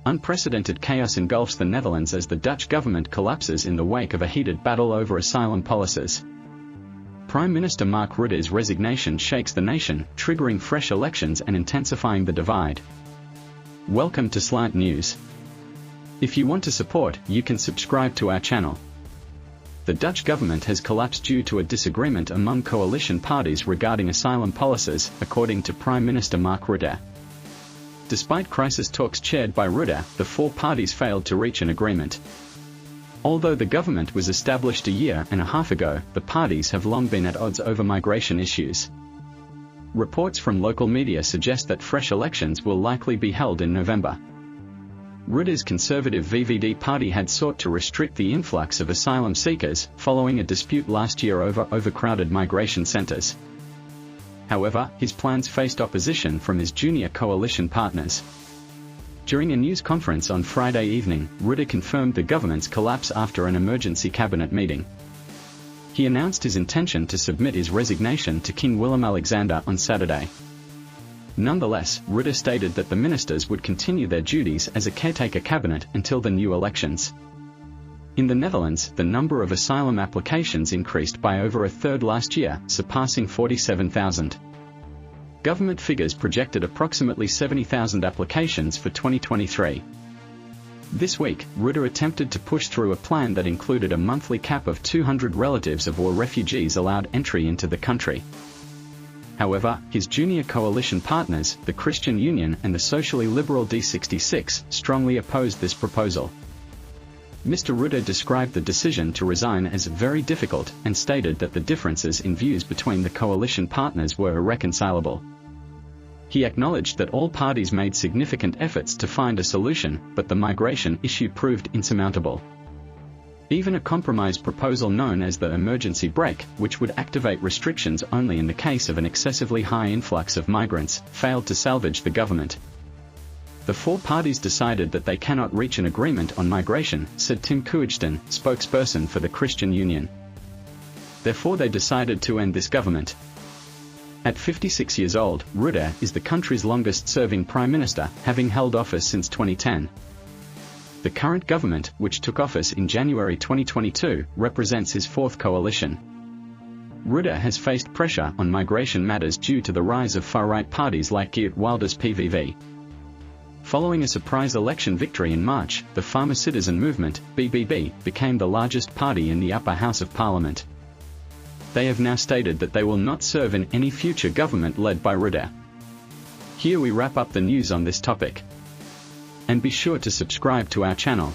Unprecedented chaos engulfs the Netherlands as the Dutch government collapses in the wake of a heated battle over asylum policies. Prime Minister Mark Rutte's resignation shakes the nation, triggering fresh elections and intensifying the divide. Welcome to Slant News. If you want to support, you can subscribe to our channel. The Dutch government has collapsed due to a disagreement among coalition parties regarding asylum policies, according to Prime Minister Mark Rutte. Despite crisis talks chaired by Rutte, the four parties failed to reach an agreement. Although the government was established a year and a half ago, the parties have long been at odds over migration issues. Reports from local media suggest that fresh elections will likely be held in November. Rutte's conservative VVD party had sought to restrict the influx of asylum seekers, following a dispute last year over overcrowded migration centres. However, his plans faced opposition from his junior coalition partners. During a news conference on Friday evening, Rutte confirmed the government's collapse after an emergency cabinet meeting. He announced his intention to submit his resignation to King Willem-Alexander on Saturday. Nonetheless, Rutte stated that the ministers would continue their duties as a caretaker cabinet until the new elections. In the Netherlands, the number of asylum applications increased by over a third last year, surpassing 47,000. Government figures projected approximately 70,000 applications for 2023. This week, Rutte attempted to push through a plan that included a monthly cap of 200 relatives of war refugees allowed entry into the country. However, his junior coalition partners, the Christian Union and the socially liberal D66, strongly opposed this proposal. Mr. Rutte described the decision to resign as very difficult and stated that the differences in views between the coalition partners were irreconcilable. He acknowledged that all parties made significant efforts to find a solution, but the migration issue proved insurmountable. Even a compromise proposal known as the emergency brake, which would activate restrictions only in the case of an excessively high influx of migrants, failed to salvage the government. The four parties decided that they cannot reach an agreement on migration, said Tim Kuijten, spokesperson for the Christian Union. Therefore they decided to end this government. At 56 years old, Rutte is the country's longest-serving prime minister, having held office since 2010. The current government, which took office in January 2022, represents his fourth coalition. Rutte has faced pressure on migration matters due to the rise of far-right parties like Geert Wilders' PVV. Following a surprise election victory in March, the Farmer Citizen Movement, BBB, became the largest party in the upper house of parliament. They have now stated that they will not serve in any future government led by Rutte. Here we wrap up the news on this topic. And be sure to subscribe to our channel.